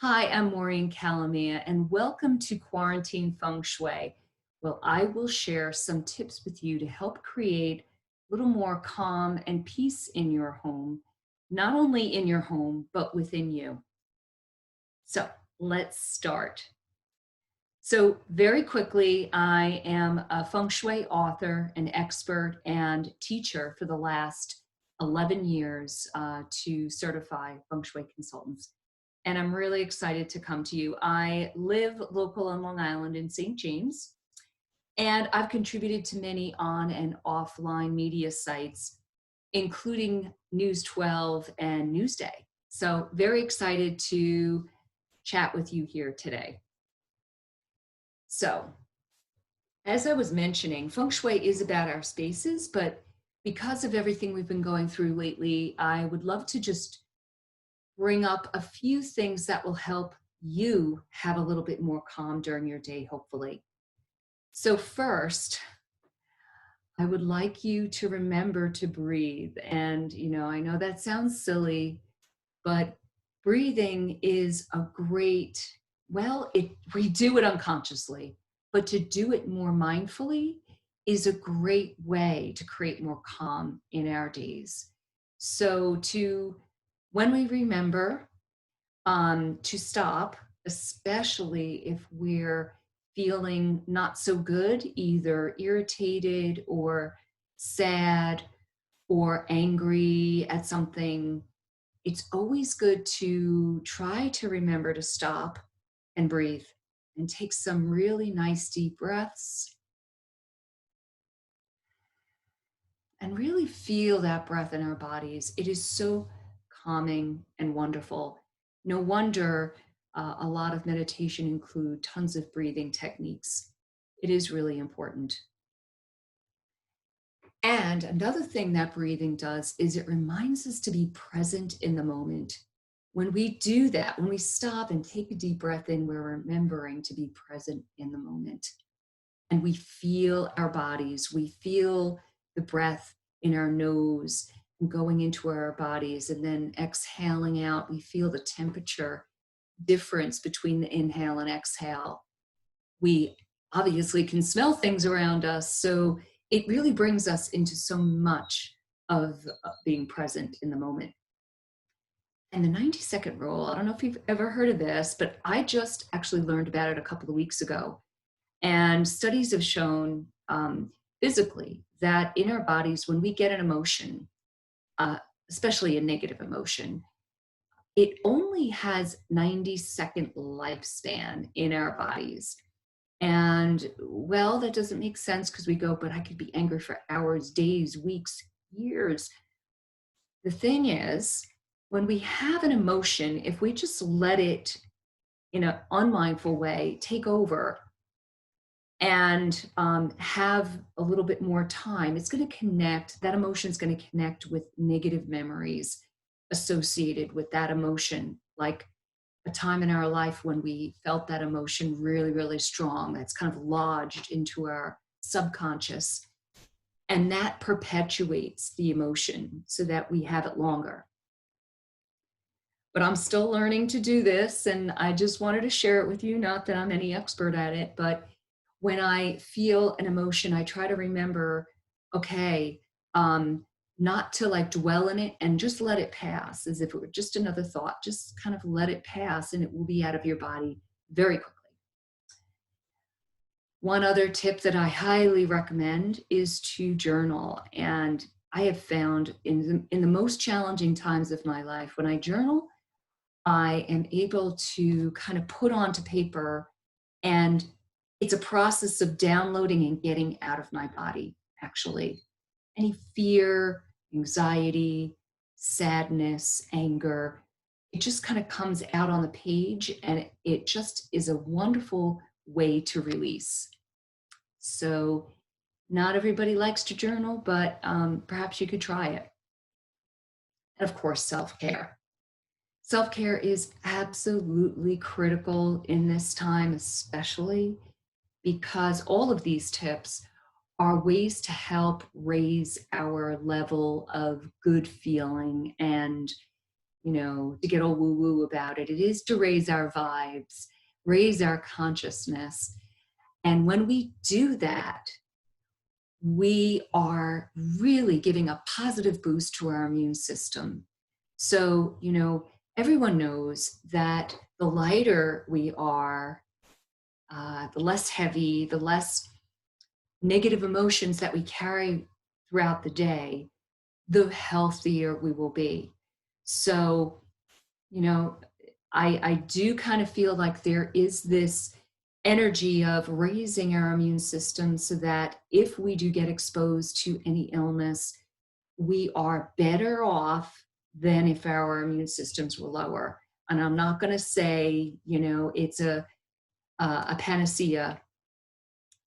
Hi, I'm Maureen Calamia, and welcome to Quarantine Feng Shui. Well, I will share some tips with you to help create a little more calm and peace in your home, not only in your home, but within you. So let's start. So, very quickly, I am a Feng Shui author, an expert, and teacher for the last 11 years to certify Feng Shui consultants. And I'm really excited to come to you. I live local on Long Island in St. James, and I've contributed to many on and offline media sites, including News 12 and Newsday. So, very excited to chat with you here today. So, as I was mentioning, Feng Shui is about our spaces, but because of everything we've been going through lately, I would love to just bring up a few things that will help you have a little bit more calm during your day, hopefully. So first, I would like you to remember to breathe. And, I know that sounds silly, but breathing is a great, we do it unconsciously, but to do it more mindfully is a great way to create more calm in our days. So when we remember to stop, especially if we're feeling not so good, either irritated or sad or angry at something, it's always good to try to remember to stop and breathe and take some really nice deep breaths and really feel that breath in our bodies. It is so calming and wonderful. No wonder a lot of meditation include tons of breathing techniques. It is really important. And another thing that breathing does is it reminds us to be present in the moment. When we do that, when we stop and take a deep breath in, we're remembering to be present in the moment. And we feel our bodies, we feel the breath in our nose and going into our bodies, and then exhaling out, we feel the temperature difference between the inhale and exhale. We obviously can smell things around us, so it really brings us into so much of being present in the moment. And the 90-second rule, I don't know if you've ever heard of this, but I just actually learned about it a couple of weeks ago. And studies have shown physically that in our bodies, when we get an emotion, especially a negative emotion, it only has 90-second lifespan in our bodies. And well, that doesn't make sense because we go, but I could be angry for hours, days, weeks, years. The thing is, when we have an emotion, if we just let it in an unmindful way take over and have a little bit more time, it's going to connect, that emotion is going to connect with negative memories associated with that emotion, like a time in our life when we felt that emotion really, really strong. That's kind of lodged into our subconscious. And that perpetuates the emotion so that we have it longer. But I'm still learning to do this, and I just wanted to share it with you. Not that I'm any expert at it, but when I feel an emotion, I try to remember, okay, not to like dwell in it and just let it pass as if it were just another thought. Just kind of let it pass and it will be out of your body very quickly. One other tip that I highly recommend is to journal. And I have found in the most challenging times of my life, when I journal, I am able to kind of put onto paper, and it's a process of downloading and getting out of my body, actually. Any fear, anxiety, sadness, anger, it just kind of comes out on the page, and it just is a wonderful way to release. So not everybody likes to journal, but perhaps you could try it. And of course, self-care. Self-care is absolutely critical in this time, especially because all of these tips are ways to help raise our level of good feeling and to get all woo-woo about it. It is to raise our vibes, raise our consciousness. And when we do that, we are really giving a positive boost to our immune system. So, everyone knows that the lighter we are, the less heavy, the less negative emotions that we carry throughout the day, the healthier we will be. So, I do kind of feel like there is this energy of raising our immune system so that if we do get exposed to any illness, we are better off than if our immune systems were lower. And I'm not going to say, it's a panacea,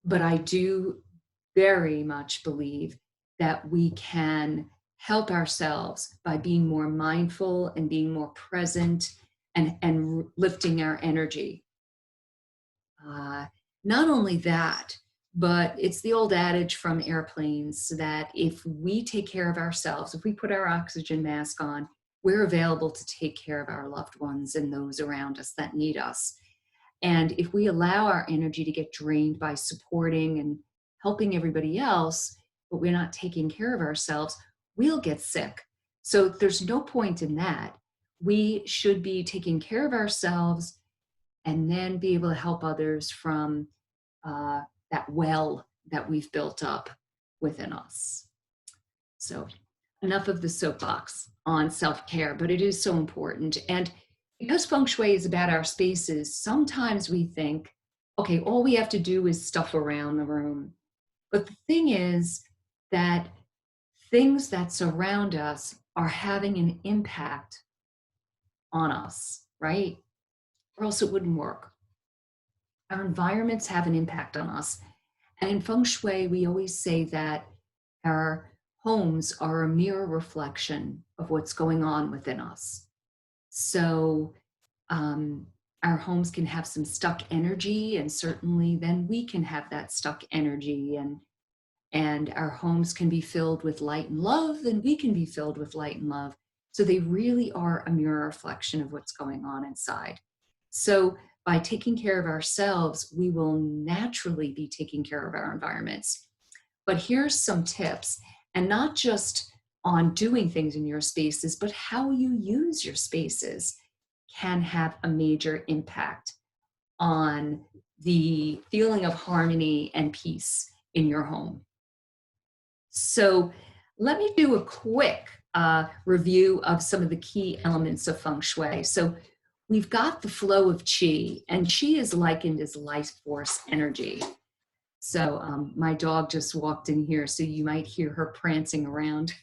but I do very much believe that we can help ourselves by being more mindful and being more present and lifting our energy. Not only that, but it's the old adage from airplanes that if we take care of ourselves, if we put our oxygen mask on, we're available to take care of our loved ones and those around us that need us. And if we allow our energy to get drained by supporting and helping everybody else, but we're not taking care of ourselves, we'll get sick. So there's no point in that. We should be taking care of ourselves and then be able to help others from that well that we've built up within us. So enough of the soapbox on self-care, but it is so important. And because Feng Shui is about our spaces, sometimes we think, okay, all we have to do is stuff around the room. But the thing is that things that surround us are having an impact on us, right? Or else it wouldn't work. Our environments have an impact on us. And in Feng Shui, we always say that our homes are a mirror reflection of what's going on within us. So our homes can have some stuck energy, and certainly then we can have that stuck energy, and our homes can be filled with light and love, and we can be filled with light and love. So they really are a mirror reflection of what's going on inside. So by taking care of ourselves, we will naturally be taking care of our environments. But here's some tips, and not just on doing things in your spaces, but how you use your spaces can have a major impact on the feeling of harmony and peace in your home. So let me do a quick review of some of the key elements of Feng Shui. So we've got the flow of qi, and qi is likened as life force energy. So my dog just walked in here, so you might hear her prancing around.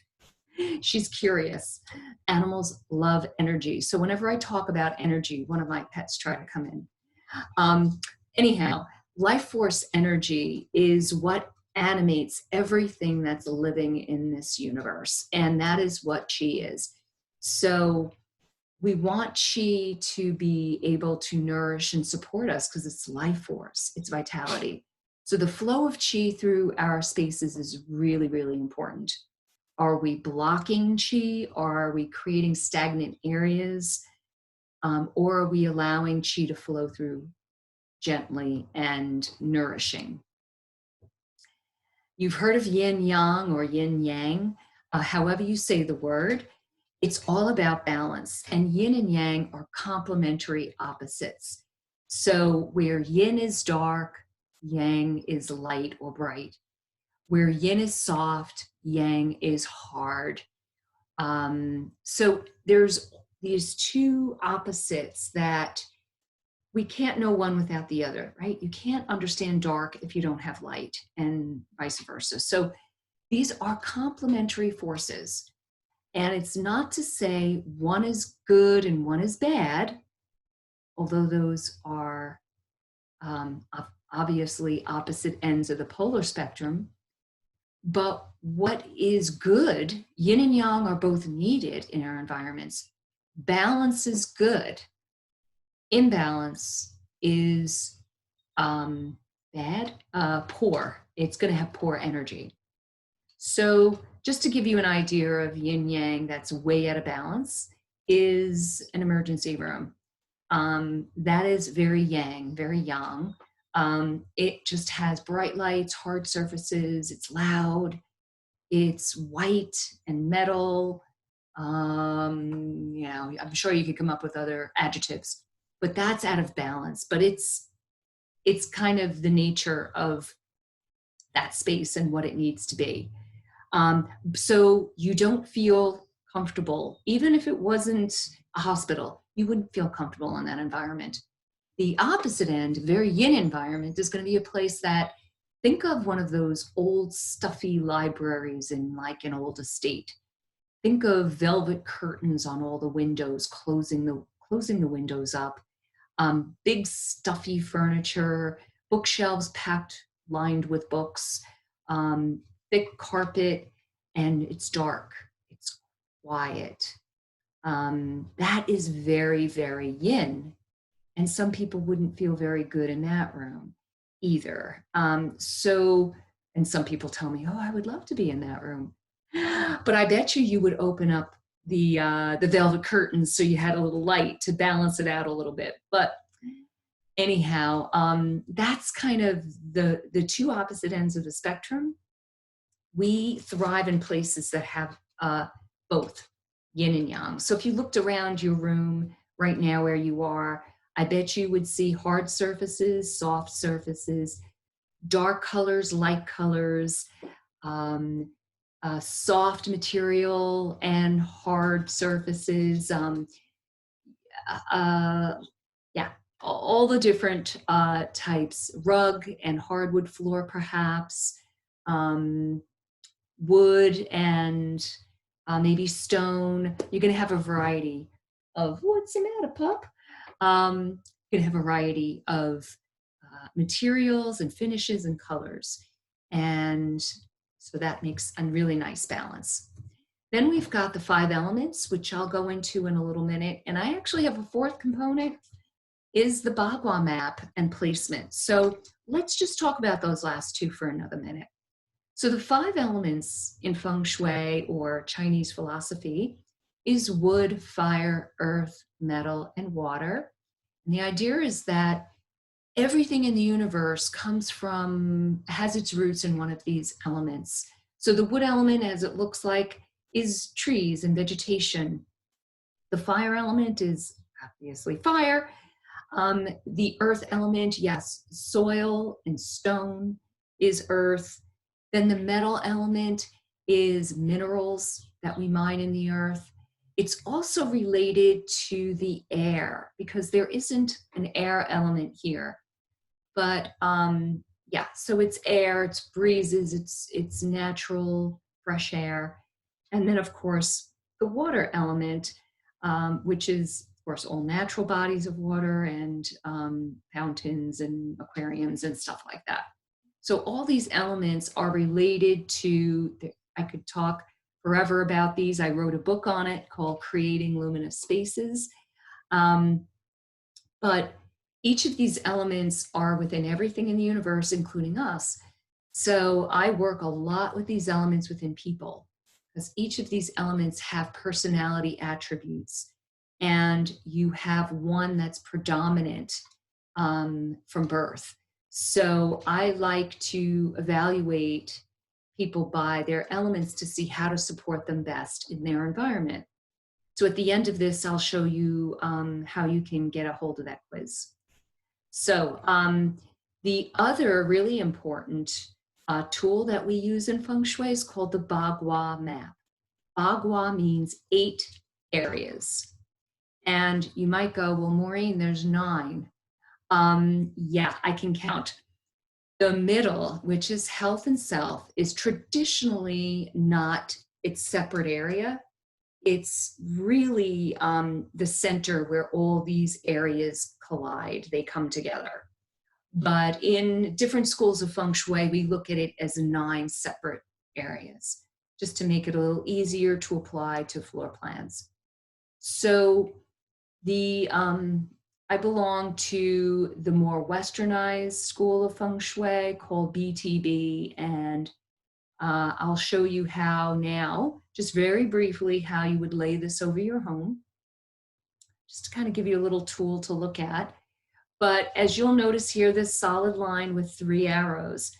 She's curious. Animals love energy. So whenever I talk about energy, one of my pets try to come in. Anyhow, life force energy is what animates everything that's living in this universe. And that is what qi is. So we want qi to be able to nourish and support us because it's life force, it's vitality. So the flow of qi through our spaces is really, really important. Are we blocking qi? Or are we creating stagnant areas? Or are we allowing qi to flow through gently and nourishing? You've heard of yin yang or yin yang, however you say the word. It's all about balance, and yin and yang are complementary opposites. So where yin is dark, yang is light or bright. Where yin is soft, yang is hard. So there's these two opposites that we can't know one without the other, right? You can't understand dark if you don't have light, and vice versa. So these are complementary forces. And it's not to say one is good and one is bad, although those are obviously opposite ends of the polar spectrum. But what is good, yin and yang are both needed in our environments. Balance is good. Imbalance is bad, poor. It's going to have poor energy. So just to give you an idea of yin yang that's way out of balance, is an emergency room. That is very yang, very yang. It just has bright lights, hard surfaces, it's loud, it's white and metal. You know, I'm sure you could come up with other adjectives, but that's out of balance. But it's kind of the nature of that space and what it needs to be. So you don't feel comfortable, even if it wasn't a hospital, you wouldn't feel comfortable in that environment. The opposite end, very yin environment, is going to be a place that, think of one of those old stuffy libraries in like an old estate. Think of velvet curtains on all the windows, closing the windows up, big stuffy furniture, bookshelves packed, lined with books, thick carpet, and it's dark, it's quiet. That is very, very yin. And some people wouldn't feel very good in that room either. And some people tell me, oh, I would love to be in that room. But I bet you would open up the velvet curtains so you had a little light to balance it out a little bit. But anyhow, that's kind of the two opposite ends of the spectrum. We thrive in places that have both yin and yang. So if you looked around your room right now where you are, I bet you would see hard surfaces, soft surfaces, dark colors, light colors, soft material and hard surfaces. Yeah, all the different types, rug and hardwood floor perhaps, wood and maybe stone. You're going to have a variety of, what's the matter, pup? You're going to have a variety of materials and finishes and colors. And so that makes a really nice balance. Then we've got the 5 elements, which I'll go into in a little minute. And I actually have a fourth component, is the Bagua map and placement. So let's just talk about those last two for another minute. So the 5 elements in Feng Shui or Chinese philosophy is wood, fire, earth, metal, and water. And the idea is that everything in the universe has its roots in one of these elements. So the wood element, as it looks like, is trees and vegetation. The fire element is obviously fire. The earth element, yes, soil and stone is earth. Then the metal element is minerals that we mine in the earth. It's also related to the air because there isn't an air element here. But yeah, so it's air, it's breezes, it's natural, fresh air. And then of course, the water element, which is of course all natural bodies of water and fountains and aquariums and stuff like that. So all these elements are related to, I could talk forever about these. I wrote a book on it called Creating Luminous Spaces. But each of these elements are within everything in the universe, including us. So I work a lot with these elements within people because each of these elements have personality attributes. And you have one that's predominant from birth. So I like to evaluate people by their elements to see how to support them best in their environment. So at the end of this, I'll show you how you can get a hold of that quiz. So the other really important tool that we use in Feng Shui is called the Bagua map. Bagua means 8 areas. And you might go, well, Maureen, there's 9. Yeah, I can count. The middle, which is health and self, is traditionally not its separate area. It's really the center where all these areas collide, they come together. But in different schools of Feng Shui, we look at it as 9 separate areas, just to make it a little easier to apply to floor plans. So I belong to the more westernized school of Feng Shui called BTB, and I'll show you how now, just very briefly, how you would lay this over your home. just to kind of give you a little tool to look at. But as you'll notice here, this solid line with 3 arrows,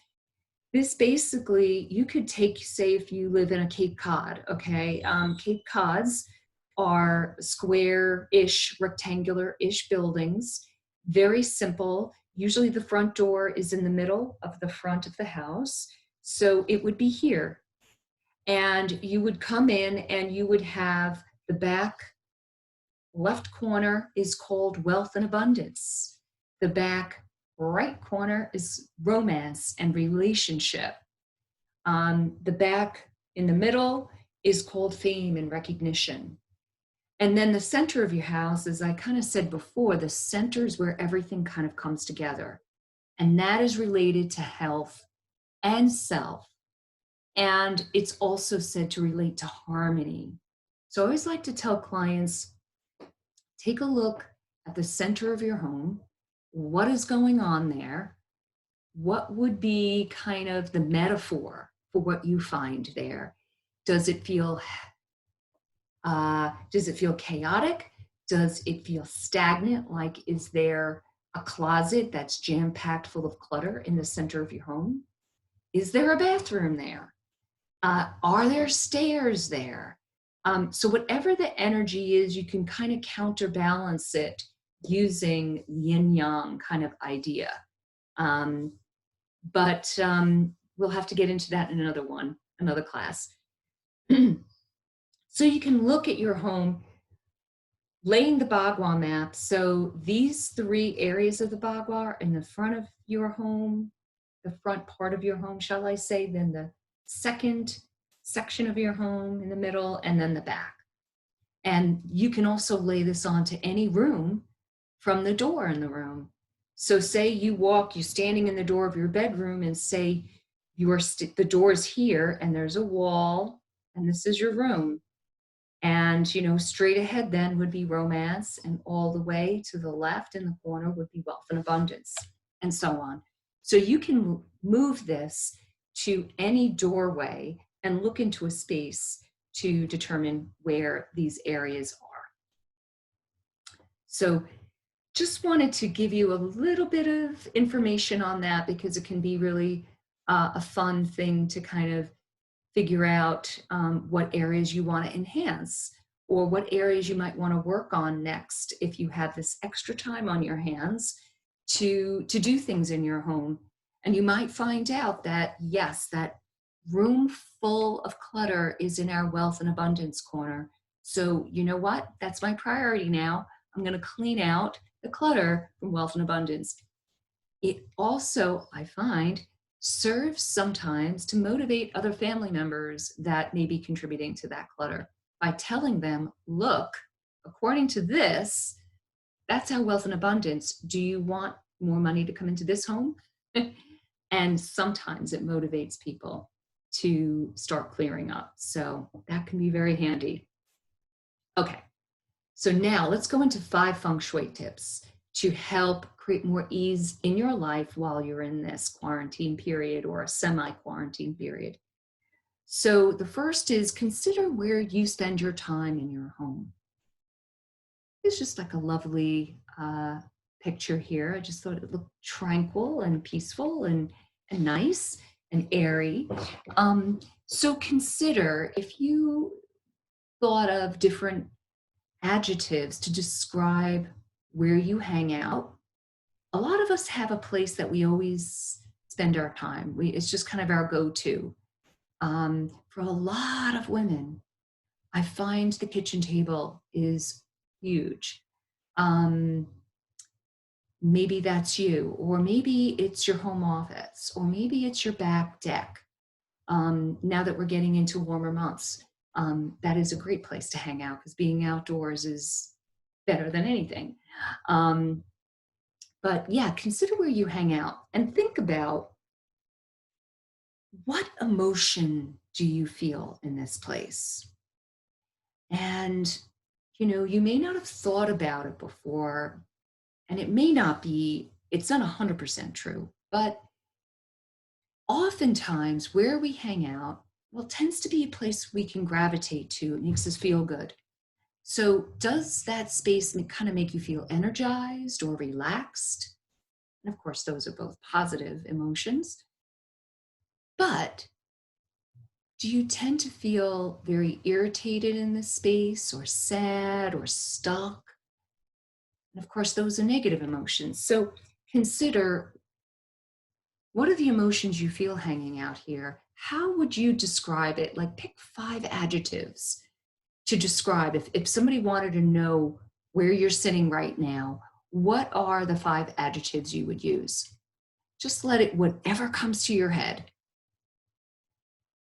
this basically, you could take, say, if you live in a Cape Cod, okay? Cape Cods are square-ish, rectangular-ish buildings, very simple. Usually the front door is in the middle of the front of the house. So it would be here. And you would come in and you would have the back left corner is called wealth and abundance. The back right corner is romance and relationship. The back in the middle is called fame and recognition. And then the center of your house, as I kind of said before, the center is where everything kind of comes together. And that is related to health and self. And it's also said to relate to harmony. So I always like to tell clients, take a look at the center of your home. What is going on there? What would be kind of the metaphor for what you find there? Does it feel chaotic? Does it feel stagnant? Like, is there a closet that's jam-packed full of clutter in the center of your home? Is there a bathroom there? Are there stairs there? So whatever the energy is, you can kind of counterbalance it using yin-yang kind of idea. But we'll have to get into that in another class. So you can look at your home, laying the Bagua map. So these 3 areas of the Bagua are in the front of your home, the front part of your home, shall I say, then the second section of your home in the middle, and then the back. And you can also lay this onto any room from the door in the room. So say you're standing in the door of your bedroom, and say the door's here and there's a wall and this is your room. And, straight ahead then would be romance, and all the way to the left in the corner would be wealth and abundance, and so on. So you can move this to any doorway and look into a space to determine where these areas are. So just wanted to give you a little bit of information on that, because it can be really a fun thing to kind of figure out what areas you want to enhance, or what areas you might want to work on next if you have this extra time on your hands to do things in your home. And you might find out that, yes, that room full of clutter is in our wealth and abundance corner. So you know what? That's my priority now. I'm going to clean out the clutter from wealth and abundance. It also, I find, serves sometimes to motivate other family members that may be contributing to that clutter by telling them, look, according to this, that's our wealth and abundance. Do you want more money to come into this home? And sometimes it motivates people to start clearing up. So that can be very handy. Okay, so now let's go into 5 Feng Shui tips to help create more ease in your life while you're in this quarantine period or a semi-quarantine period. So the first is, consider where you spend your time in your home. It's just like a lovely picture here. I just thought it looked tranquil and peaceful and nice and airy. So consider, if you thought of different adjectives to describe where you hang out. A lot of us have a place that we always spend our time. It's just kind of our go-to. For a lot of women, I find the kitchen table is huge. Maybe that's you, or maybe it's your home office, or maybe it's your back deck. Now that we're getting into warmer months, that is a great place to hang out, because being outdoors is better than anything. But yeah, consider where you hang out and think about, what emotion do you feel in this place? And, you may not have thought about it before, and it may not be, it's not 100% true, but oftentimes where we hang out, tends to be a place we can gravitate to. It makes us feel good. So does that space kind of make you feel energized or relaxed? And of course, those are both positive emotions. But do you tend to feel very irritated in this space or sad or stuck? And of course, those are negative emotions. So consider, what are the emotions you feel hanging out here? How would you describe it? Like, pick 5 adjectives to describe. If somebody wanted to know where you're sitting right now, what are the 5 adjectives you would use? Just let it, whatever comes to your head,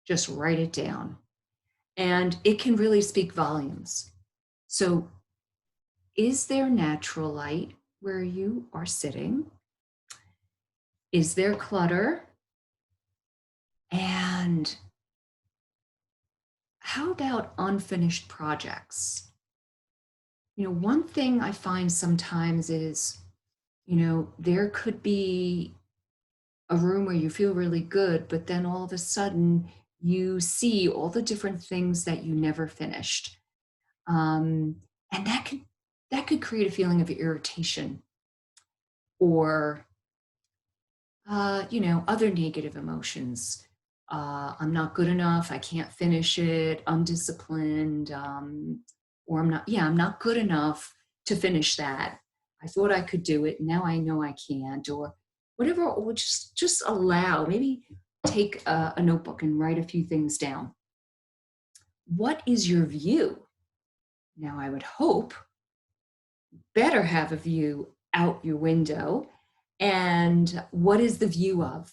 just write it down. And it can really speak volumes. So, is there natural light where you are sitting? Is there clutter? And how about unfinished projects? One thing I find sometimes is, there could be a room where you feel really good, but then all of a sudden you see all the different things that you never finished. And that could create a feeling of irritation or other negative emotions. I'm not good enough. I can't finish it. Undisciplined, or I'm not good enough to finish that. I thought I could do it. Now I know I can't, or whatever. Or just allow. Maybe take a notebook and write a few things down. What is your view? Now I would hope better have a view out your window. And what is the view of?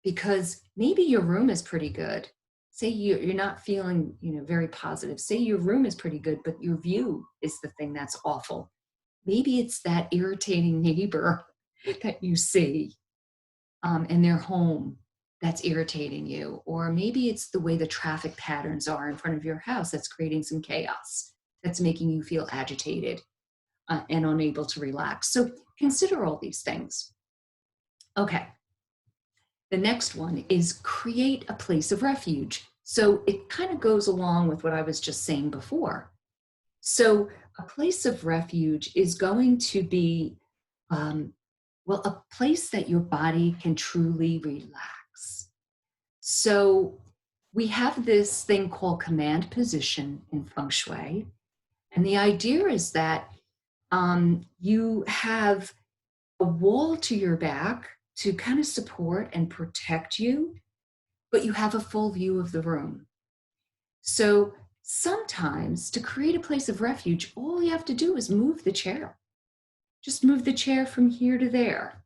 Because maybe your room is pretty good. Say you're not feeling, very positive. Say your room is pretty good, but your view is the thing that's awful. Maybe it's that irritating neighbor that you see in their home that's irritating you. Or maybe it's the way the traffic patterns are in front of your house that's creating some chaos, that's making you feel agitated and unable to relax. So consider all these things. Okay. The next one is create a place of refuge. So it kind of goes along with what I was just saying before. So a place of refuge is going to be, a place that your body can truly relax. So we have this thing called command position in Feng Shui. And the idea is that you have a wall to your back to kind of support and protect you, but you have a full view of the room. So sometimes to create a place of refuge, all you have to do is move the chair. Just move the chair from here to there.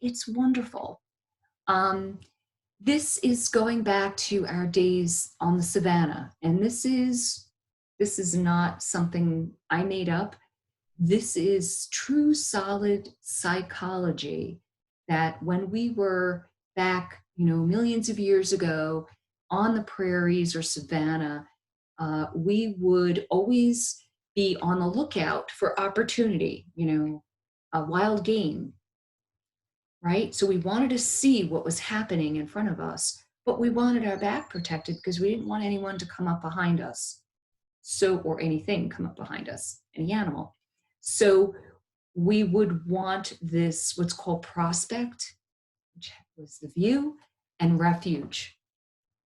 It's wonderful. This is going back to our days on the savannah, and this is not something I made up. This is true, solid psychology, that when we were back, millions of years ago on the prairies or savanna, we would always be on the lookout for opportunity, wild game, right? So we wanted to see what was happening in front of us, but we wanted our back protected because we didn't want anyone to come up behind us. So, or anything come up behind us, any animal. So we would want this, what's called prospect, which was the view, and refuge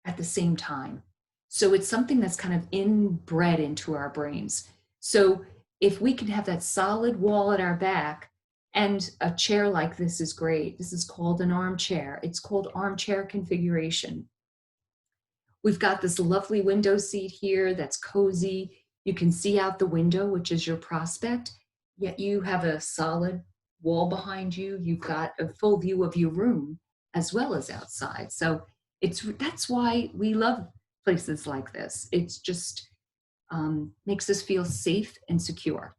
at the same time. So it's something that's kind of inbred into our brains. So if we can have that solid wall at our back, and a chair like this is great. This is called an armchair. It's called armchair configuration. We've got this lovely window seat here that's cozy. You can see out the window, which is your prospect, yet you have a solid wall behind you. You've got a full view of your room as well as outside. So that's why we love places like this. It's just makes us feel safe and secure.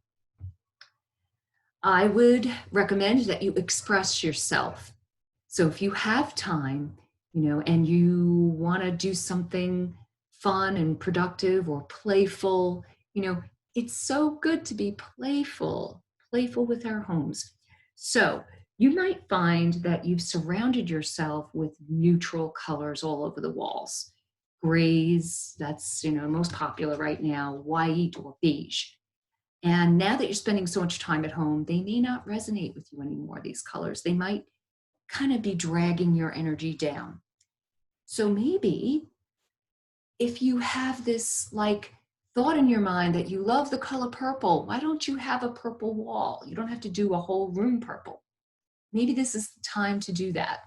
I would recommend that you express yourself. So if you have time, and you want to do something fun and productive or playful, it's so good to be playful with our homes. So you might find that you've surrounded yourself with neutral colors all over the walls. grays, that's, most popular right now, white or beige. And now that you're spending so much time at home, they may not resonate with you anymore, these colors. They might kind of be dragging your energy down. So maybe if you have this like thought in your mind that you love the color purple, why don't you have a purple wall? You don't have to do a whole room purple. Maybe this is the time to do that.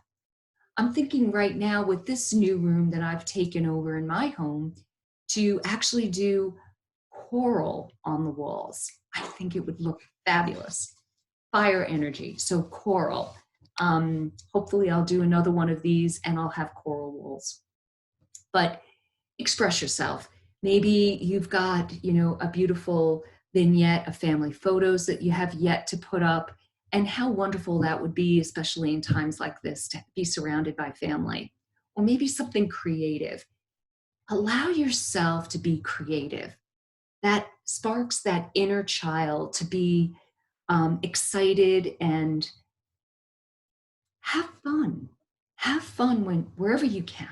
I'm thinking right now with this new room that I've taken over in my home to actually do coral on the walls. I think it would look fabulous. Fire energy, so coral. Hopefully I'll do another one of these and I'll have coral walls. But express yourself. Maybe you've got, a beautiful vignette of family photos that you have yet to put up, and how wonderful that would be, especially in times like this, to be surrounded by family. Or maybe something creative. Allow yourself to be creative. That sparks that inner child to be excited and have fun. Have fun wherever you can.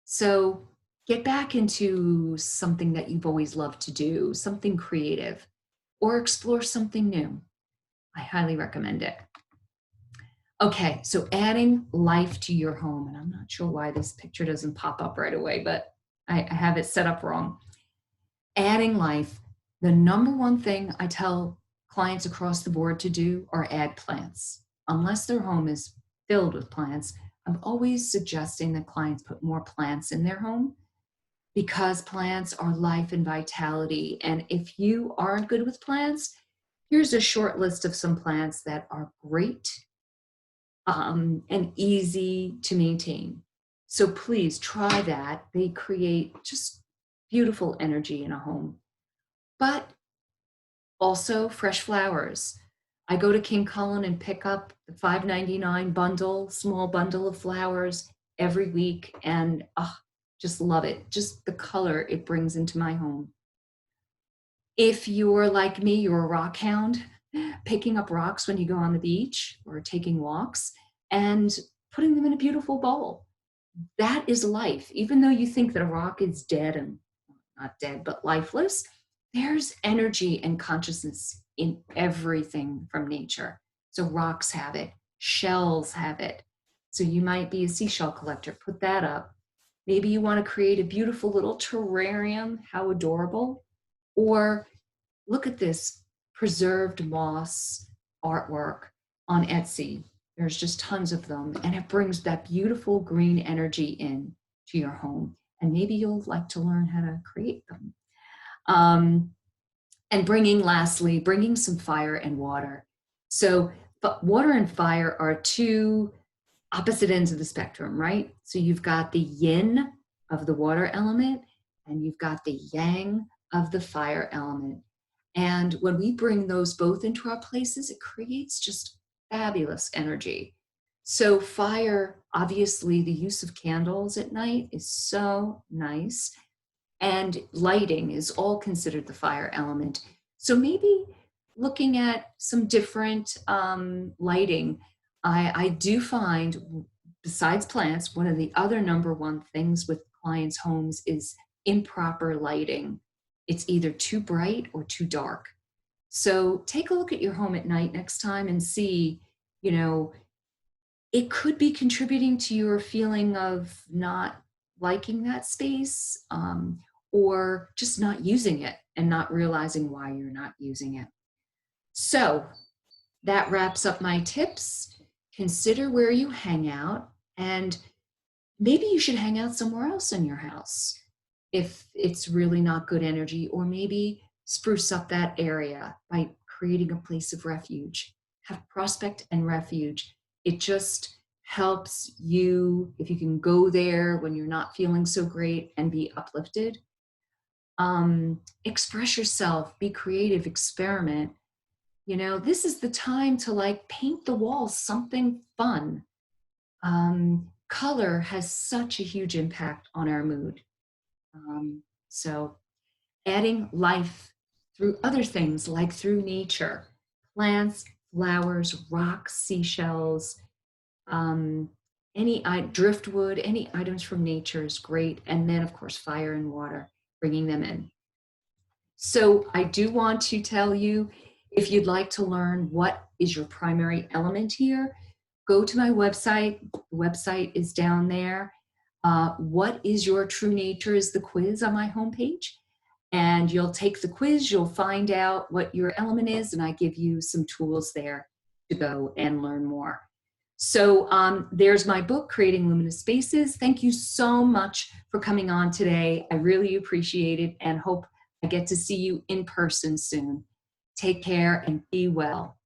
So get back into something that you've always loved to do, something creative, or explore something new. I highly recommend it. Okay, so adding life to your home, and I'm not sure why this picture doesn't pop up right away, but I have it set up wrong. Adding life, the number one thing I tell clients across the board to do are add plants. Unless their home is filled with plants, I'm always suggesting that clients put more plants in their home, because plants are life and vitality. And if you aren't good with plants, here's a short list of some plants that are great and easy to maintain. So please try that. They create just beautiful energy in a home. But also fresh flowers. I go to King Cullen and pick up the $5.99 bundle, small bundle of flowers every week, and just love it. Just the color it brings into my home. If you're like me, you're a rock hound, picking up rocks when you go on the beach or taking walks and putting them in a beautiful bowl. That is life. Even though you think that a rock is dead, and not dead, but lifeless, there's energy and consciousness in everything from nature. So rocks have it, shells have it. So you might be a seashell collector, put that up. Maybe you want to create a beautiful little terrarium, how adorable. Or look at this preserved moss artwork on Etsy. There's just tons of them, and it brings that beautiful green energy in to your home. And maybe you'll like to learn how to create them. And lastly, bringing some fire and water. So, but water and fire are two opposite ends of the spectrum, right? So you've got the yin of the water element, and you've got the yang of the fire element. And when we bring those both into our places, it creates just fabulous energy. So fire, obviously the use of candles at night is so nice. And lighting is all considered the fire element. So maybe looking at some different lighting. I do find, besides plants, one of the other number one things with clients' homes is improper lighting. It's either too bright or too dark. So take a look at your home at night next time and see, it could be contributing to your feeling of not liking that space, or just not using it and not realizing why you're not using it. So that wraps up my tips. Consider where you hang out, and maybe you should hang out somewhere else in your house if it's really not good energy, or maybe spruce up that area by creating a place of refuge. Have prospect and refuge. It just helps you, if you can go there when you're not feeling so great and be uplifted. Express yourself, be creative, experiment. This is the time to paint the walls something fun. Color has such a huge impact on our mood. So adding life through other things, like through nature, plants, flowers, rocks, seashells, any driftwood, any items from nature is great. And then of course, fire and water, bringing them in. So I do want to tell you, if you'd like to learn what is your primary element here, go to my website. The website is down there. What is your true nature is the quiz on my homepage. And you'll take the quiz, you'll find out what your element is, and I give you some tools there to go and learn more. So there's my book, Creating Luminous Spaces. Thank you so much for coming on today. I really appreciate it and hope I get to see you in person soon. Take care and be well.